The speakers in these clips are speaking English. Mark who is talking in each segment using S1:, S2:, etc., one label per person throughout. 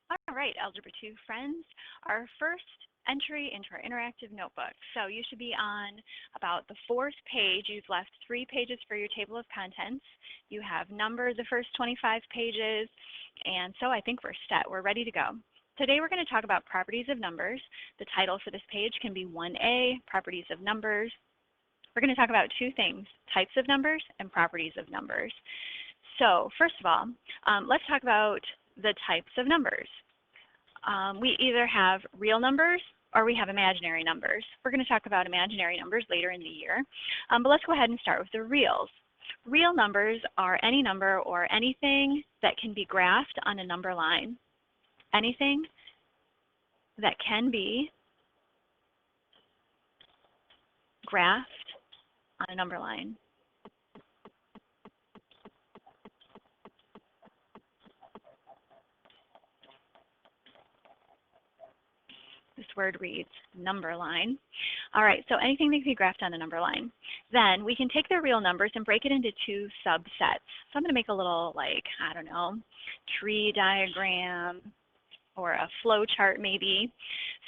S1: All right, Algebra 2 friends, our first entry into our interactive notebook. So you should be on about the 4th page. You've left 3 pages for your table of contents. You have numbered the first 25 pages, and so I think we're set. We're ready to go. Today we're going to talk about properties of numbers. The title for this page can be 1A, properties of numbers. We're going to talk about 2 things, types of numbers and properties of numbers. So first of all, let's talk about the types of numbers. We either have real numbers or we have imaginary numbers. We're going to talk about imaginary numbers later in the year, but let's go ahead and start with the reals. Real numbers are any number or anything that can be graphed on a number line. Anything that can be graphed on a number line. This word reads number line. All right, so anything that can be graphed on a number line. Then we can take the real numbers and break it into 2 subsets. So I'm going to make a little, like, I don't know, tree diagram or a flow chart maybe.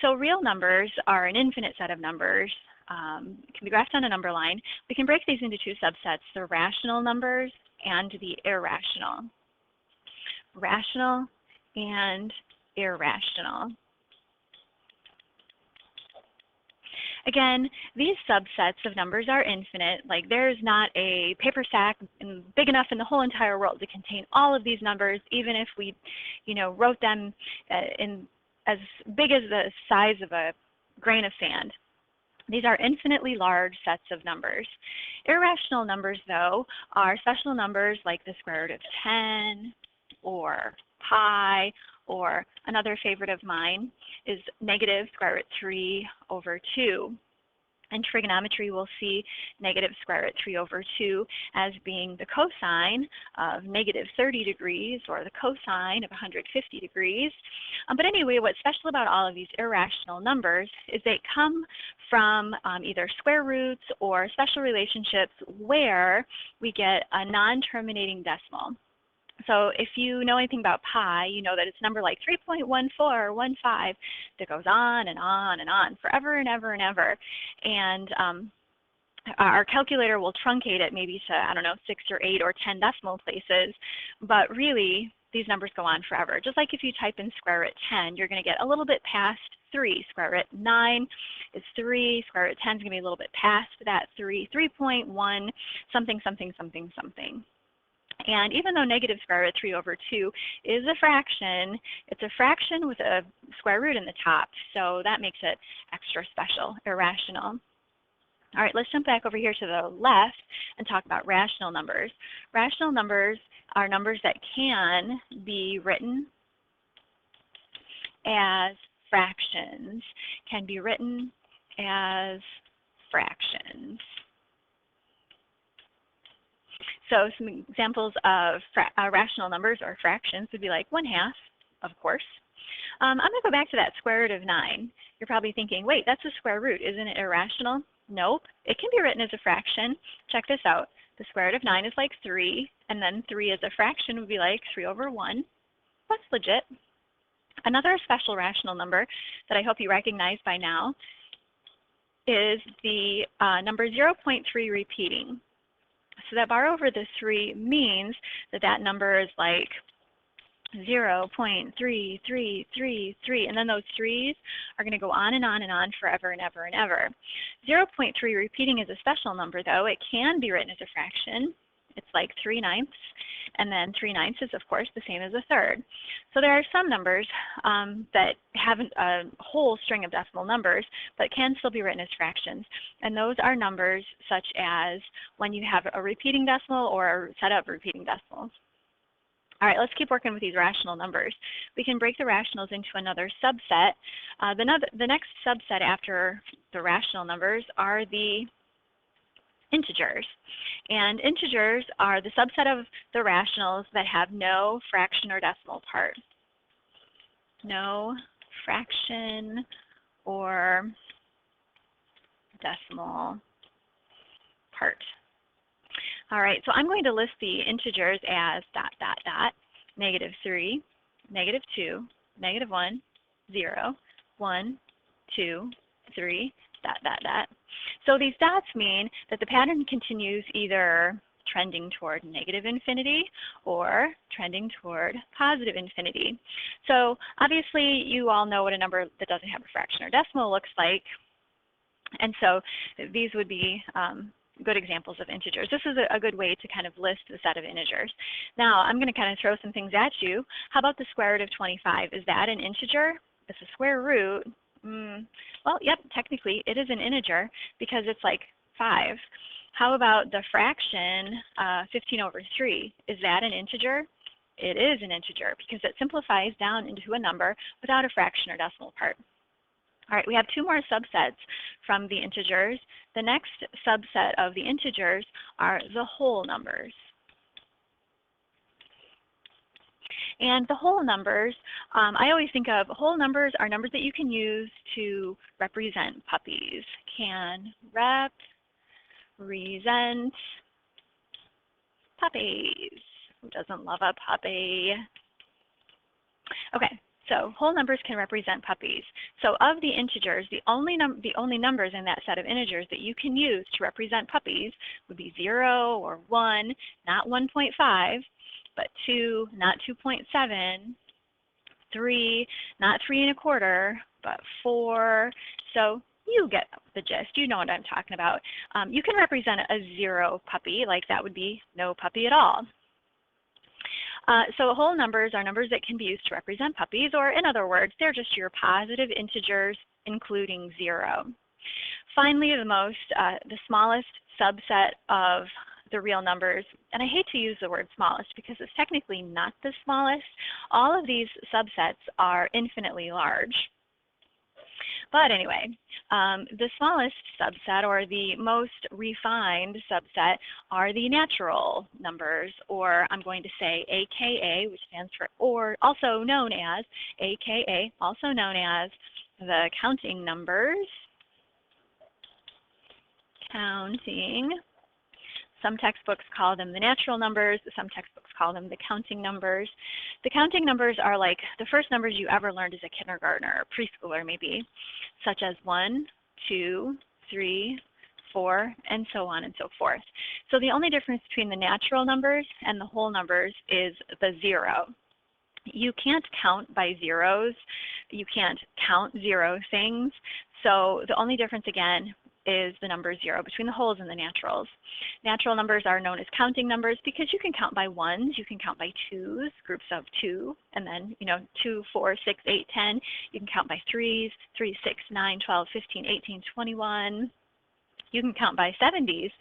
S1: So real numbers are an infinite set of numbers. Can be graphed on a number line. We can break these into 2 subsets, the rational numbers and the irrational. Rational and irrational. Again, these subsets of numbers are infinite. Like there's not a paper sack big enough in the whole entire world to contain all of these numbers, even if we, wrote them in as big as the size of a grain of sand. These are infinitely large sets of numbers. Irrational numbers, though, are special numbers like the square root of 10 or pi, or another favorite of mine is negative square root 3 over 2. In trigonometry, we'll see negative square root 3 over 2 as being the cosine of negative 30 degrees or the cosine of 150 degrees. But anyway, what's special about all of these irrational numbers is they come from either square roots or special relationships where we get a non-terminating decimal. So if you know anything about pi, you know that it's a number like 3.1415 that goes on and on and on forever and ever and ever. And our calculator will truncate it maybe to, I don't know, 6 or 8 or 10 decimal places. But really, these numbers go on forever. Just like if you type in square root 10, you're going to get a little bit past 3. Square root 9 is 3. Square root 10 is going to be a little bit past that 3. 3.1 something, something, something, something. And even though negative square root 3 over 2 is a fraction, it's a fraction with a square root in the top. So that makes it extra special, irrational. All right, let's jump back over here to the left and talk about rational numbers. Rational numbers are numbers that can be written as fractions, can be written as fractions. So some examples of rational numbers or fractions would be like 1/2, of course. I'm going to go back to that square root of 9. You're probably thinking, wait, that's a square root. Isn't it irrational? Nope. It can be written as a fraction. Check this out. The square root of 9 is like 3, and then 3 as a fraction would be like 3 over 1. That's legit. Another special rational number that I hope you recognize by now is the number 0.3 repeating. So that bar over the 3 means that that number is like 0.3333, and then those 3's are going to go on and on and on forever and ever and ever. 0.3 repeating is a special number, though. It can be written as a fraction. It's like 3/9, and then 3/9 is, of course, the same as a third. So there are some numbers that have a whole string of decimal numbers, but can still be written as fractions. And those are numbers such as when you have a repeating decimal or a set of repeating decimals. All right, let's keep working with these rational numbers. We can break the rationals into another subset. The next subset after the rational numbers are the integers. And integers are the subset of the rationals that have no fraction or decimal part. No fraction or decimal part. All right, so I'm going to list the integers as ... -3, -2, -1, 0, 1, 2, 3, ... So these dots mean that the pattern continues either trending toward negative infinity or trending toward positive infinity. So obviously you all know what a number that doesn't have a fraction or decimal looks like. And so these would be good examples of integers. This is a good way to kind of list the set of integers. Now I'm going to kind of throw some things at you. How about the square root of 25? Is that an integer? It's a square root. Well, yep, technically it is an integer because it's like 5. How about the fraction 15/3? Is that an integer? It is an integer because it simplifies down into a number without a fraction or decimal part. All right, we have 2 more subsets from the integers. The next subset of the integers are the whole numbers. And the whole numbers, I always think of whole numbers are numbers that you can use to represent puppies. Can represent puppies. Who doesn't love a puppy? Okay, so whole numbers can represent puppies. So of the integers, the only numbers in that set of integers that you can use to represent puppies would be 0 or 1, not 1.5, but 2, not 2.7, 3, not 3 1/4, but 4. So you get the gist. You know what I'm talking about. You can represent a 0 puppy, like that would be no puppy at all. So whole numbers are numbers that can be used to represent puppies, or in other words, they're just your positive integers, including 0. Finally, the smallest subset of the real numbers, and I hate to use the word smallest because it's technically not the smallest. All of these subsets are infinitely large. But anyway, the smallest subset, or the most refined subset, are the natural numbers, or I'm going to say AKA, which stands for or, also known as, AKA, also known as the counting numbers. Counting. Some textbooks call them the natural numbers. Some textbooks call them the counting numbers. The counting numbers are like the first numbers you ever learned as a kindergartner or preschooler maybe, such as 1, 2, 3, 4, and so on and so forth. So the only difference between the natural numbers and the whole numbers is the 0. You can't count by zeros. You can't count 0 things. So the only difference, again, is the number 0 between the wholes and the naturals. Natural numbers are known as counting numbers because you can count by 1s, you can count by 2s, groups of 2, and then 2, 4, 6, 8, 10. You can count by 3s, 3, 6, 9, 12, 15, 18, 21. You can count by 70s,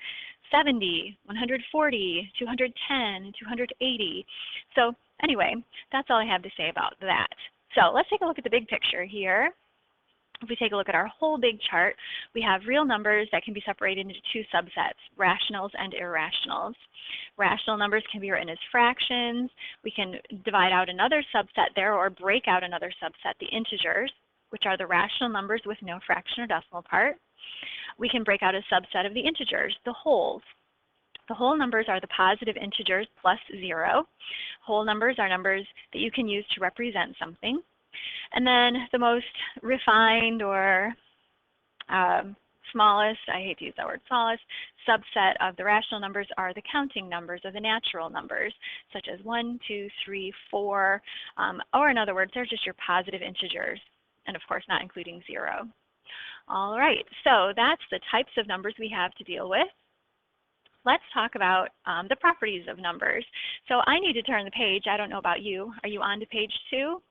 S1: 70, 140, 210, 280. So anyway, that's all I have to say about that. So let's take a look at the big picture here. If we take a look at our whole big chart, we have real numbers that can be separated into 2 subsets, rationals and irrationals. Rational numbers can be written as fractions. We can divide out another subset there, or break out another subset, the integers, which are the rational numbers with no fraction or decimal part. We can break out a subset of the integers, the wholes. The whole numbers are the positive integers plus 0. Whole numbers are numbers that you can use to represent something. And then the most refined, or smallest, I hate to use that word, smallest subset of the rational numbers are the counting numbers, or the natural numbers, such as 1, 2, 3, 4, or in other words, they're just your positive integers, and of course not including 0. All right, so that's the types of numbers we have to deal with. Let's talk about the properties of numbers. So I need to turn the page. I don't know about you. Are you on to page 2?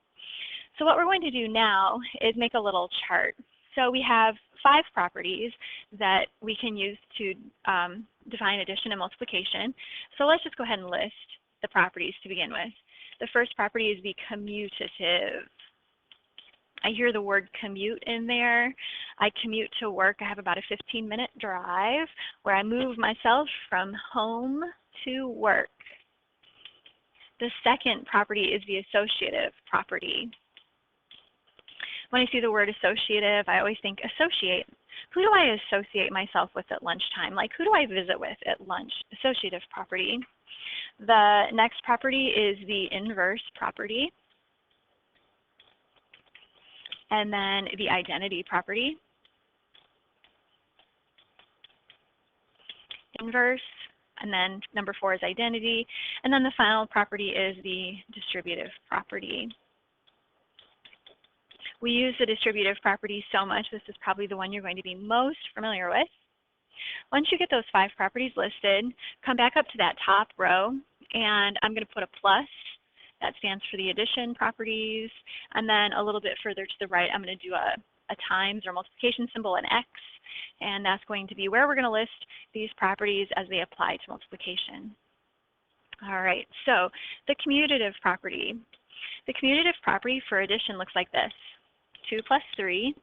S1: So what we're going to do now is make a little chart. So we have 5 properties that we can use to define addition and multiplication. So let's just go ahead and list the properties to begin with. The first property is the commutative. I hear the word commute in there. I commute to work. I have about a 15-minute drive where I move myself from home to work. The second property is the associative property. When I see the word associative, I always think associate. Who do I associate myself with at lunchtime? Like, who do I visit with at lunch? Associative property. The next property is the inverse property. and then the identity property, inverse, and then number 4 is identity, and then the final property is the distributive property. We use the distributive property so much, this is probably the one you're going to be most familiar with. Once you get those 5 properties listed, come back up to that top row, and I'm going to put a plus. That stands for the addition properties, and then a little bit further to the right, I'm going to do a times or multiplication symbol, an X, and that's going to be where we're going to list these properties as they apply to multiplication. All right, so the commutative property. The commutative property for addition looks like this. 2 plus 3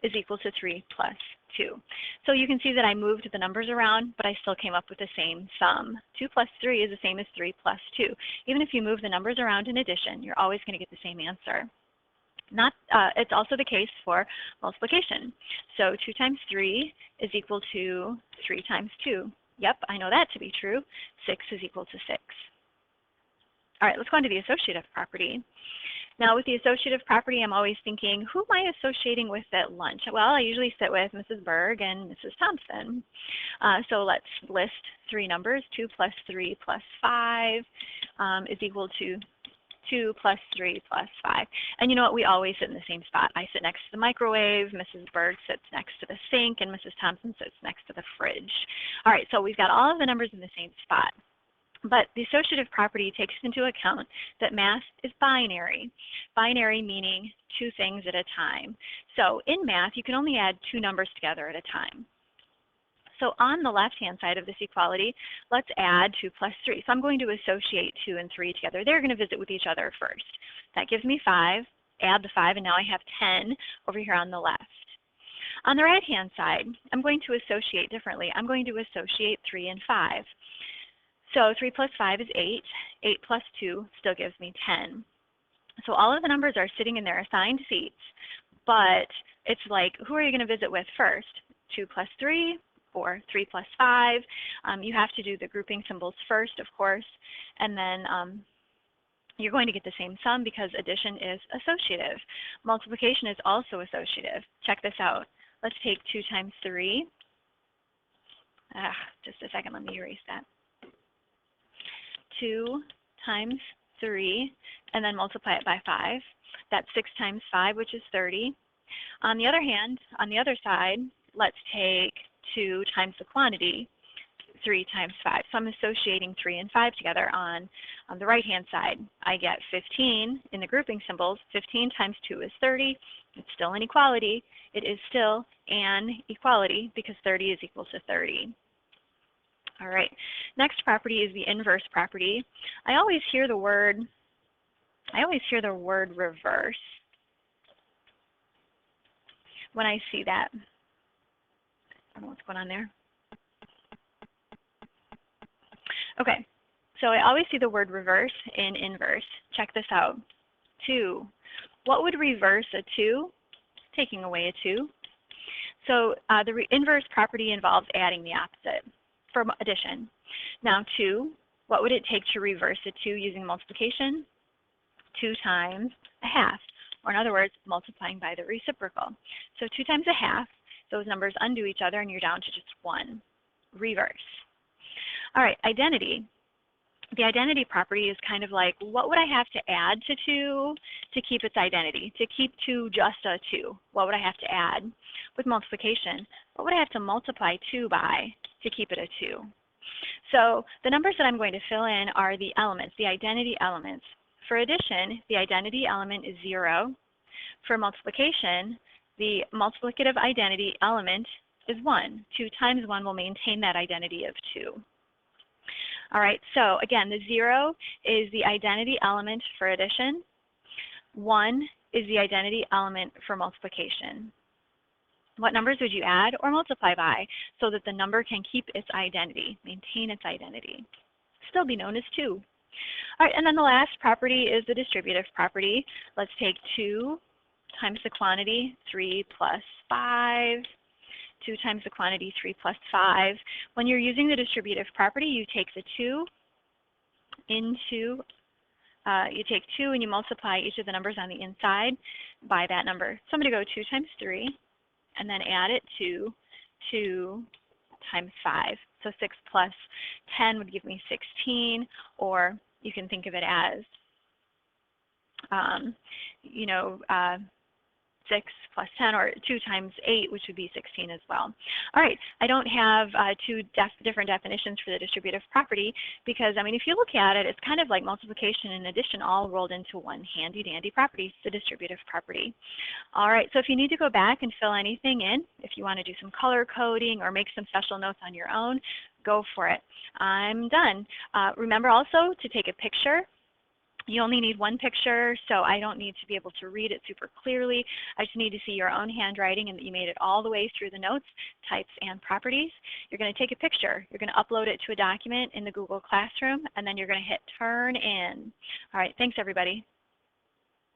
S1: is equal to 3 plus 2. So you can see that I moved the numbers around, but I still came up with the same sum. 2 plus 3 is the same as 3 plus 2. Even if you move the numbers around in addition, you're always going to get the same answer. It's also the case for multiplication. So 2 times 3 is equal to 3 times 2. Yep, I know that to be true. 6 is equal to 6. All right, let's go on to the associative property. Now with the associative property, I'm always thinking, who am I associating with at lunch? Well, I usually sit with Mrs. Berg and Mrs. Thompson. So let's list 3 numbers. 2 plus 3 plus 5 is equal to 2 plus 3 plus 5. And you know what? We always sit in the same spot. I sit next to the microwave, Mrs. Berg sits next to the sink, and Mrs. Thompson sits next to the fridge. All right, so we've got all of the numbers in the same spot. But the associative property takes into account that math is binary. Binary meaning 2 things at a time. So in math, you can only add 2 numbers together at a time. So on the left-hand side of this equality, let's add 2 plus 3. So I'm going to associate 2 and 3 together. They're going to visit with each other first. That gives me 5. Add the 5, and now I have 10 over here on the left. On the right-hand side, I'm going to associate differently. I'm going to associate 3 and 5. So 3 plus 5 is 8. 8 plus 2 still gives me 10. So all of the numbers are sitting in their assigned seats, but it's like, who are you going to visit with first? 2 plus 3 or 3 plus 5? You have to do the grouping symbols first, of course, and then you're going to get the same sum because addition is associative. Multiplication is also associative. Check this out. Let's take 2 times 3. Just a second, let me erase that. 2 times 3, and then multiply it by 5. That's 6 times 5, which is 30. On the other hand, on the other side, let's take 2 times the quantity, 3 times 5. So I'm associating 3 and 5 together on the right-hand side. I get 15 in the grouping symbols. 15 times 2 is 30. It's still an equality. It is still an equality because 30 is equal to 30. All right, next property is the inverse property. I always hear the word reverse when I see that. I don't know what's going on there. Okay, so I always see the word reverse in inverse. Check this out. 2. What would reverse a 2? Taking away a 2. So the inverse property involves adding the opposite. For addition. Now 2, what would it take to reverse a 2 using multiplication? 2 times a half, or in other words, multiplying by the reciprocal. So 2 times a half, those numbers undo each other and you're down to just 1. Reverse. All right, identity. The identity property is kind of like, what would I have to add to 2 to keep its identity? To keep 2 just a 2, what would I have to add? With multiplication, what would I have to multiply 2 by to keep it a 2? So the numbers that I'm going to fill in are the elements, the identity elements. For addition, the identity element is 0. For multiplication, the multiplicative identity element is 1. 2 times 1 will maintain that identity of 2. All right, so again, the 0 is the identity element for addition. 1 is the identity element for multiplication. What numbers would you add or multiply by so that the number can keep its identity, maintain its identity? Still be known as 2. All right, and then the last property is the distributive property. Let's take 2 times the quantity, 3 plus 5. 2 times the quantity, 3 plus 5. When you're using the distributive property, you take the 2 into you take 2 and you multiply each of the numbers on the inside by that number. So I'm going to go 2 times 3 and then add it to 2 times 5. So 6 plus 10 would give me 16, or you can think of it as, you know, 6 plus 10, or 2 times 8, which would be 16 as well. All right, I don't have two different definitions for the distributive property because, I mean, if you look at it, it's kind of like multiplication and addition all rolled into one handy-dandy property, the distributive property. All right, so if you need to go back and fill anything in, if you want to do some color coding or make some special notes on your own, go for it. I'm done. Remember also to take a picture. You only need one picture, so I don't need to be able to read it super clearly. I just need to see your own handwriting and that you made it all the way through the notes, types, and properties. You're going to take a picture. You're going to upload it to a document in the Google Classroom, and then you're going to hit Turn In. All right, thanks everybody.